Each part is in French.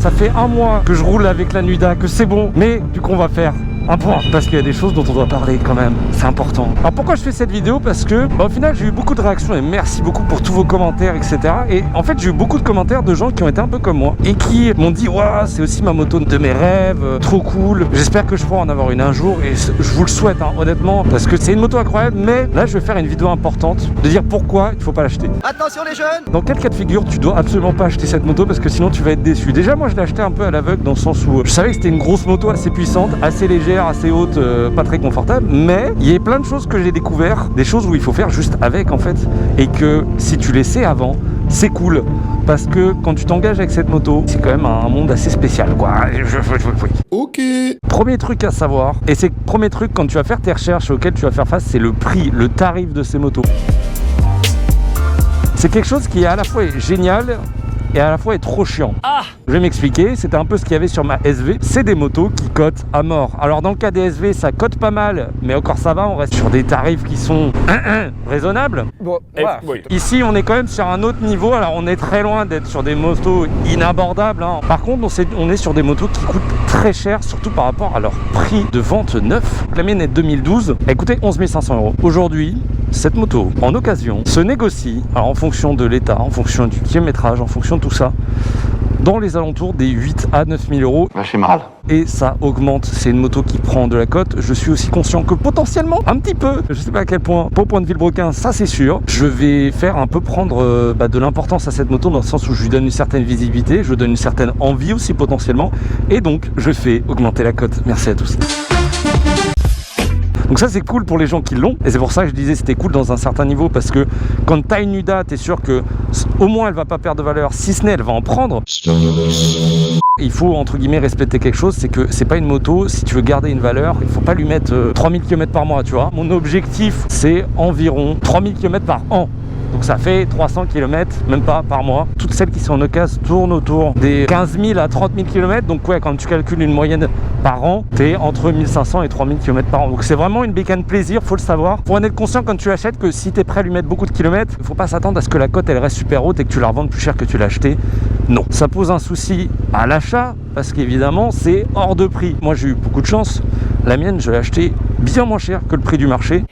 Ça fait un mois que je roule avec la Nuda, que c'est bon, mais du coup on va faire un point, parce qu'il y a des choses dont on doit parler quand même, c'est important. Alors pourquoi je fais cette vidéo? Parce que au final j'ai eu beaucoup de réactions et merci beaucoup pour tous vos commentaires, etc. Et en fait j'ai eu beaucoup de commentaires de gens qui ont été un peu comme moi et qui m'ont dit waouh, c'est aussi ma moto de mes rêves, trop cool, j'espère que je pourrai en avoir une un jour et je vous le souhaite hein, honnêtement, parce que c'est une moto incroyable. Mais là je vais faire une vidéo importante de dire pourquoi il faut pas l'acheter. Attention les jeunes! Dans quel cas de figure tu dois absolument pas acheter cette moto, parce que sinon tu vas être déçu. Déjà moi je l'ai acheté un peu à l'aveugle dans le sens où je savais que c'était une grosse moto assez puissante, assez légère, assez haute, pas très confortable, mais il y a plein de choses que j'ai découvert, des choses où il faut faire juste avec en fait, et que si tu les sais avant, c'est cool, parce que quand tu t'engages avec cette moto, c'est quand même un monde assez spécial quoi. Ok. Premier truc à savoir, et c'est le premier truc quand tu vas faire tes recherches auxquelles tu vas faire face, c'est le prix, le tarif de ces motos. C'est quelque chose qui est à la fois génial et à la fois est trop chiant. Je vais m'expliquer, c'était un peu ce qu'il y avait sur ma SV. C'est des motos qui cotent à mort. Alors dans le cas des SV, ça cote pas mal, mais encore ça va, on reste sur des tarifs qui sont raisonnables. Bon, voilà. Oui. Ici, on est quand même sur un autre niveau. Alors on est très loin d'être sur des motos inabordables, hein. Par contre, on est sur des motos qui coûtent très cher, surtout par rapport à leur prix de vente neuf. La mienne est de 2012, elle coûtait 11 500 €. Aujourd'hui, cette moto, en occasion, se négocie, alors en fonction de l'état, en fonction du kilométrage, en fonction de tout ça, dans les alentours des 8 à 9 000 €. Lâchez mal. Et ça augmente, c'est une moto qui prend de la cote. Je suis aussi conscient que potentiellement, un petit peu, je sais pas à quel point, pour point de Villebrequin, ça c'est sûr, je vais faire un peu prendre de l'importance à cette moto, dans le sens où je lui donne une certaine visibilité, je lui donne une certaine envie aussi potentiellement, et donc je fais augmenter la cote. Merci à tous. Donc ça c'est cool pour les gens qui l'ont, et c'est pour ça que je disais c'était cool dans un certain niveau, parce que quand t'as une Nuda, t'es sûr que au moins elle va pas perdre de valeur, si ce n'est elle va en prendre. Il faut entre guillemets respecter quelque chose, c'est que c'est pas une moto, si tu veux garder une valeur, il faut pas lui mettre 3000 km par mois, tu vois. Mon objectif c'est environ 3000 km par an. Donc ça fait 300 km, même pas par mois. Toutes celles qui sont en occasion tournent autour des 15 000 à 30 000 km. Donc ouais, quand tu calcules une moyenne par an, t'es entre 1500 et 3000 km par an. Donc c'est vraiment une bécane plaisir, faut le savoir. Faut en être conscient quand tu l'achètes que si t'es prêt à lui mettre beaucoup de kilomètres, faut pas s'attendre à ce que la cote elle reste super haute et que tu la revendes plus cher que tu l'as acheté. Non, ça pose un souci à l'achat parce qu'évidemment c'est hors de prix. Moi j'ai eu beaucoup de chance. La mienne, je l'ai achetée bien moins cher que le prix du marché.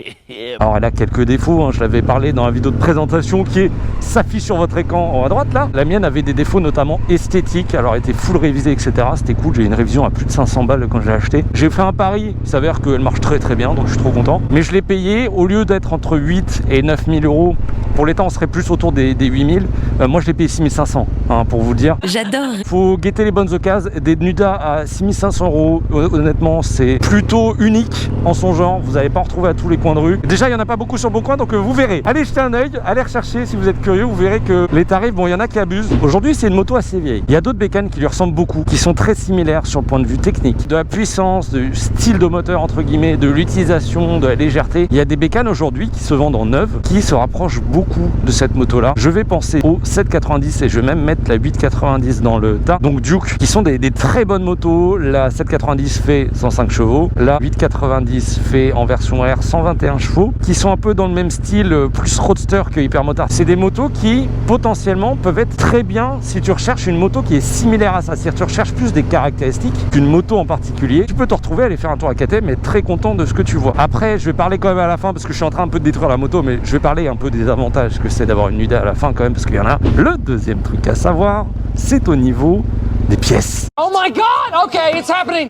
Alors elle a quelques défauts, hein. Je l'avais parlé dans la vidéo de présentation qui s'affiche sur votre écran en haut à droite là. La mienne avait des défauts notamment esthétiques, alors elle était full révisée, etc. C'était cool, j'ai eu une révision à plus de 500 balles quand je l'ai acheté. J'ai fait un pari, il s'avère qu'elle marche très très bien, donc je suis trop content. Mais je l'ai payé, au lieu d'être entre 8 et 9 000 €, pour l'état on serait plus autour des 8 000. Moi je l'ai payé 6 500, hein, pour vous dire. J'adore. Faut guetter les bonnes occasions. Des Nuda à 6 500 €, honnêtement c'est plutôt unique en son genre. Vous n'allez pas en retrouver à tous les coins de rue. Déjà il n'y en a pas beaucoup sur Bon Coin, donc vous verrez. Allez jeter un œil, allez rechercher si vous êtes curieux, vous verrez que les tarifs, bon il y en a qui abusent. Aujourd'hui c'est une moto assez vieille. Il y a d'autres bécanes qui lui ressemblent beaucoup, qui sont très similaires sur le point de vue technique, de la puissance, du style de moteur entre guillemets, de l'utilisation, de la légèreté. Il y a des bécanes aujourd'hui qui se vendent en neuve, qui se rapprochent beaucoup de cette moto là. Je vais penser au 790 et je vais même mettre la 890 dans le tas. Donc Duke, qui sont des très bonnes motos. La 790 fait 105 chevaux, la 890 fait en version R 121 chevaux, qui sont un peu dans le même style, plus roadster que hypermotard. C'est des motos qui potentiellement peuvent être très bien si tu recherches une moto qui est similaire à ça. Si tu recherches plus des caractéristiques qu'une moto en particulier, tu peux te retrouver à aller faire un tour à KTM et être très content de ce que tu vois. Après je vais parler quand même à la fin parce que je suis en train un peu de détruire la moto, mais je vais parler un peu des avantages que c'est d'avoir une Nuda à la fin quand même, parce qu'il y en a. Le deuxième truc à savoir, c'est au niveau des pièces. Oh my god! Okay, it's happening!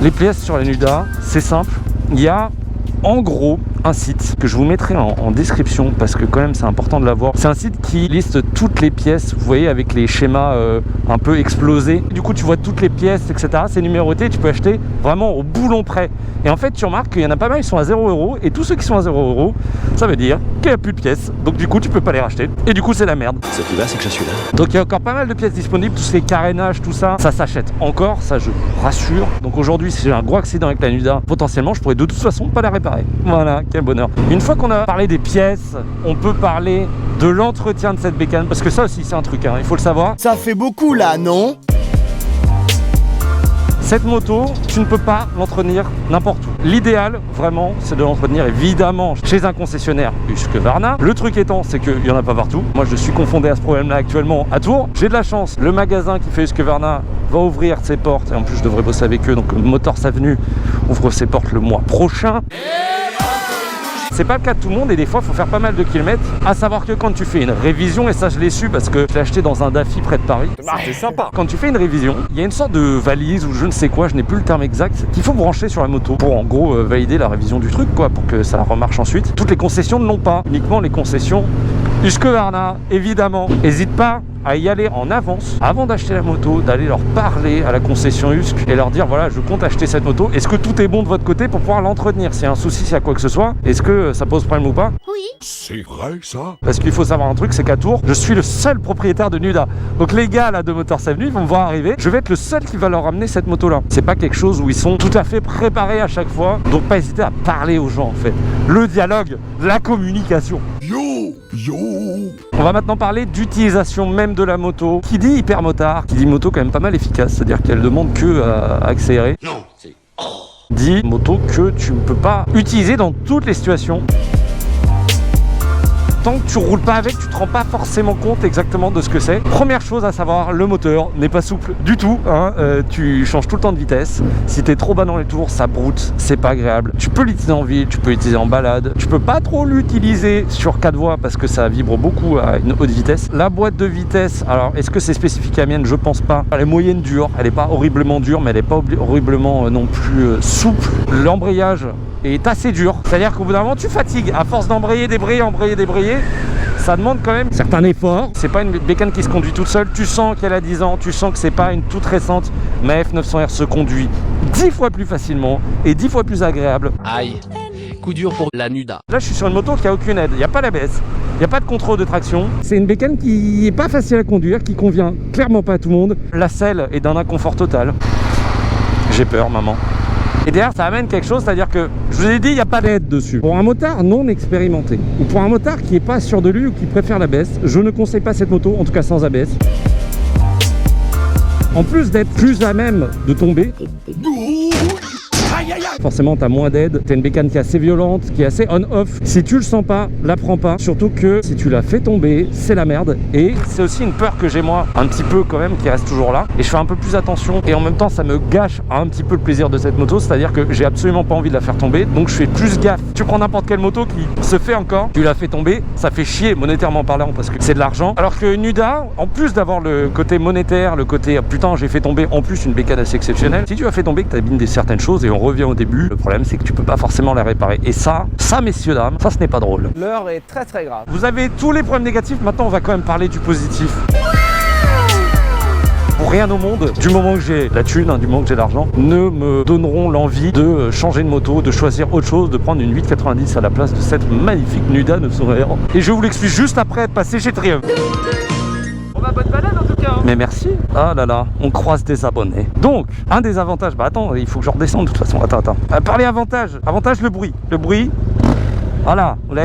Les pièces sur la Nuda, c'est simple. Il y a en gros un site que je vous mettrai en description parce que quand même c'est important de l'avoir. C'est un site qui liste toutes les pièces, vous voyez, avec les schémas un peu explosés. Du coup tu vois toutes les pièces, etc. C'est numéroté, tu peux acheter vraiment au boulon près. Et en fait tu remarques qu'il y en a pas mal, ils sont à 0 €. Et tous ceux qui sont à 0 €, ça veut dire qu'il n'y a plus de pièces. Donc du coup tu peux pas les racheter. Et du coup c'est la merde. Ce qui va, c'est que je suis là. Donc il y a encore pas mal de pièces disponibles, tout ce qui est carénage, tout ça, ça s'achète encore, ça je rassure. Donc aujourd'hui si j'ai un gros accident avec la Nuda, potentiellement je pourrais de toute façon pas la réparer. Voilà, quel bonheur. Une fois qu'on a parlé des pièces, on peut parler de l'entretien de cette bécane, parce que ça aussi c'est un truc, hein, il faut le savoir. Ça fait beaucoup là, non? Cette moto, tu ne peux pas l'entretenir n'importe où. L'idéal, vraiment, c'est de l'entretenir évidemment chez un concessionnaire Husqvarna. Le truc étant, c'est qu'il n'y en a pas partout. Moi, je suis confronté à ce problème-là actuellement à Tours. J'ai de la chance, le magasin qui fait Husqvarna va ouvrir ses portes. Et en plus, je devrais bosser avec eux. Donc, Motors Avenue ouvre ses portes le mois prochain. C'est pas le cas de tout le monde et des fois il faut faire pas mal de kilomètres. À savoir que quand tu fais une révision, et ça je l'ai su parce que je l'ai acheté dans un Daffy près de Paris. C'est sympa. Quand tu fais une révision, il y a une sorte de valise ou je ne sais quoi, je n'ai plus le terme exact, qu'il faut brancher sur la moto pour en gros valider la révision du truc quoi, pour que ça remarche ensuite. Toutes les concessions ne l'ont pas, uniquement les concessions Husqvarna, évidemment. N'hésite pas à y aller en avance, avant d'acheter la moto, d'aller leur parler à la concession Husq et leur dire voilà, je compte acheter cette moto, est-ce que tout est bon de votre côté pour pouvoir l'entretenir? S'il y a un souci, s'il y a quoi que ce soit, est-ce que ça pose problème ou pas? Oui. C'est vrai ça? Parce qu'il faut savoir un truc, c'est qu'à Tours, je suis le seul propriétaire de Nuda. Donc les gars là de Motors Avenue, ils vont me voir arriver, je vais être le seul qui va leur ramener cette moto là. C'est pas quelque chose où ils sont tout à fait préparés à chaque fois, donc pas hésiter à parler aux gens en fait. Le dialogue, la communication. Yo! On va maintenant parler d'utilisation même de la moto. Qui dit hypermotard, qui dit moto quand même pas mal efficace, c'est-à-dire qu'elle demande que à accélérer. Non, c'est... Dit moto que tu ne peux pas utiliser dans toutes les situations. Tant que tu roules pas avec, tu te rends pas forcément compte exactement de ce que c'est. Première chose à savoir, le moteur n'est pas souple du tout, hein. Tu changes tout le temps de vitesse. Si tu es trop bas dans les tours, ça broute, c'est pas agréable. Tu peux l'utiliser en ville, tu peux l'utiliser en balade. Tu peux pas trop l'utiliser sur 4 voies parce que ça vibre beaucoup à une haute vitesse. La boîte de vitesse, alors est-ce que c'est spécifique à la mienne? Je pense pas. Elle est moyenne dure, elle est pas horriblement dure, mais elle est pas horriblement non plus souple. L'embrayage est assez dur, c'est-à-dire qu'au bout d'un moment tu fatigues à force d'embrayer, débrayer, embrayer, débrayer. Ça demande quand même certains efforts. C'est pas une bécane qui se conduit toute seule. Tu sens qu'elle a 10 ans, tu sens que c'est pas une toute récente. Ma F900R se conduit 10 fois plus facilement et 10 fois plus agréable. Aïe, coup dur pour la Nuda. Là je suis sur une moto qui a aucune aide, il n'y a pas l'ABS, il n'y a pas de contrôle de traction. C'est une bécane qui est pas facile à conduire, qui convient clairement pas à tout le monde. La selle est d'un inconfort total. J'ai peur maman. Et derrière ça amène quelque chose, c'est-à-dire que je vous ai dit il n'y a pas d'aide dessus. Pour un motard non expérimenté ou pour un motard qui n'est pas sûr de lui ou qui préfère l'ABS, je ne conseille pas cette moto, en tout cas sans ABS. En plus d'être plus à même de tomber, forcément t'as moins d'aide, t'as une bécane qui est assez violente, qui est assez on-off. Si tu le sens pas, la prends pas. Surtout que si tu la fais tomber, c'est la merde. Et c'est aussi une peur que j'ai moi, un petit peu quand même, qui reste toujours là. Et je fais un peu plus attention. Et en même temps, ça me gâche un petit peu le plaisir de cette moto. C'est-à-dire que j'ai absolument pas envie de la faire tomber. Donc je fais plus gaffe. Tu prends n'importe quelle moto qui se fait encore, tu la fais tomber, ça fait chier monétairement parlant parce que c'est de l'argent. Alors que Nuda, en plus d'avoir le côté monétaire, le côté putain j'ai fait tomber en plus une bécane assez exceptionnelle, si tu as fait tomber que tu abîmes certaines choses et on revient au début, le problème c'est que tu peux pas forcément la réparer. Et ça messieurs dames, ça ce n'est pas drôle. L'heure est très très grave. Vous avez tous les problèmes négatifs, maintenant on va quand même parler du positif. Pour rien au monde, du moment que j'ai la thune, du moment que j'ai l'argent, ne me donneront l'envie de changer de moto, de choisir autre chose, de prendre une 890 à la place de cette magnifique Nuda 900R. Et je vous l'explique juste après être passé chez Triumph. On va bonne balade en tout cas. Mais merci. Ah là là, on croise des abonnés. Donc, un des avantages, bah attends, il faut que je redescende de toute façon. Attends. Parler avantage. Avantage, le bruit. Le bruit, voilà, vous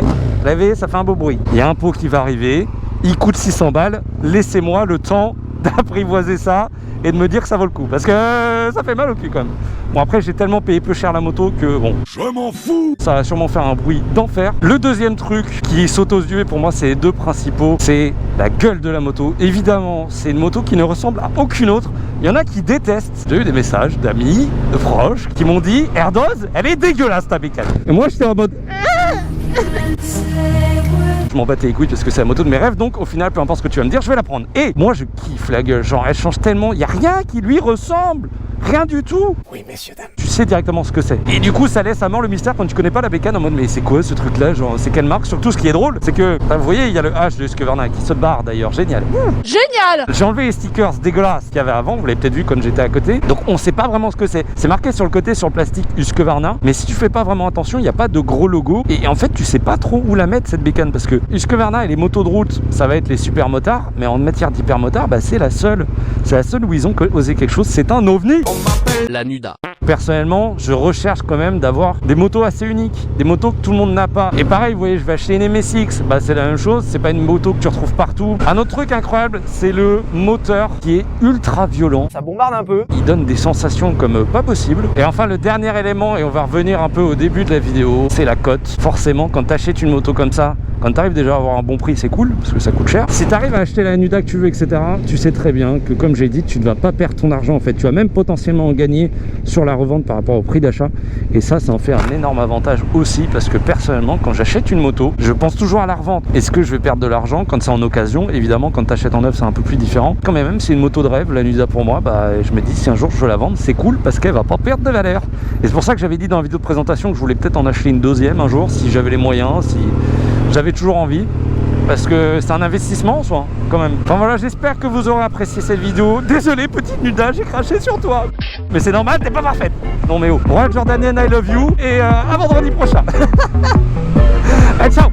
l'avez, ça fait un beau bruit. Il y a un pot qui va arriver, il coûte 600 balles. Laissez-moi le temps d'apprivoiser ça et de me dire que ça vaut le coup. Parce que ça fait mal au cul quand même. Bon après j'ai tellement payé peu cher la moto que bon, Je m'en fous! ça va sûrement faire un bruit d'enfer. Le deuxième truc qui saute aux yeux et pour moi c'est les deux principaux, c'est la gueule de la moto. Évidemment c'est une moto qui ne ressemble à aucune autre. Il y en a qui détestent. J'ai eu des messages d'amis, de proches qui m'ont dit Erdoz, elle est dégueulasse ta bécane. Et moi j'étais en mode je m'en battais les couilles parce que c'est la moto de mes rêves, donc au final peu importe ce que tu vas me dire je vais la prendre. Et moi je kiffe la gueule, genre elle change tellement, il n'y a rien qui lui ressemble. Rien du tout. Oui, messieurs, dames. Tu sais directement ce que c'est. Et du coup, ça laisse à mort le mystère quand tu connais pas la bécane en mode mais c'est quoi ce truc là, genre c'est quelle marque? Surtout ce qui est drôle, c'est que vous voyez, il y a le H de Husqvarna qui se barre d'ailleurs, génial. Génial. J'ai enlevé les stickers dégueulasses qu'il y avait avant, vous l'avez peut-être vu quand j'étais à côté. Donc on sait pas vraiment ce que c'est. C'est marqué sur le côté sur le plastique Husqvarna, mais si tu fais pas vraiment attention, il n'y a pas de gros logo. Et en fait, tu sais pas trop où la mettre cette bécane parce que Husqvarna et les motos de route, ça va être les super motards, mais en matière d'hyper motard, bah c'est la seule où ils ont osé quelque chose, c'est un ovni. On m'appelle La Nuda. Personnellement, je recherche quand même d'avoir des motos assez uniques, des motos que tout le monde n'a pas. Et pareil, vous voyez, je vais acheter une MSX, bah c'est la même chose, c'est pas une moto que tu retrouves partout. Un autre truc incroyable, c'est le moteur qui est ultra violent. Ça bombarde un peu. Il donne des sensations comme pas possible. Et enfin, le dernier élément, et on va revenir un peu au début de la vidéo, c'est la cote. Forcément, quand tu achètes une moto comme ça, quand tu arrives déjà à avoir un bon prix, c'est cool, parce que ça coûte cher. Si tu arrives à acheter la Nuda que tu veux, etc., tu sais très bien que, comme j'ai dit, tu ne vas pas perdre ton argent. En fait, tu vas même potentiellement en gagner sur la revente par rapport au prix d'achat. Et ça en fait un énorme avantage aussi, parce que personnellement, quand j'achète une moto, je pense toujours à la revente. Est-ce que je vais perdre de l'argent quand c'est en occasion? Évidemment, quand tu achètes en neuf, c'est un peu plus différent. Quand même, c'est une moto de rêve, la Nuda pour moi. Bah, je me dis, si un jour je veux la vendre, c'est cool, parce qu'elle va pas perdre de valeur. Et c'est pour ça que j'avais dit dans la vidéo de présentation que je voulais peut-être en acheter une deuxième un jour, si j'avais les moyens, si j'avais toujours envie. Parce que c'est un investissement en soi, quand même. Enfin voilà, j'espère que vous aurez apprécié cette vidéo. Désolé, petite Nuda, j'ai craché sur toi. Mais c'est normal, t'es pas parfaite. Non mais oh. Royal Jordanian, I love you. Et à vendredi prochain. Allez, ciao.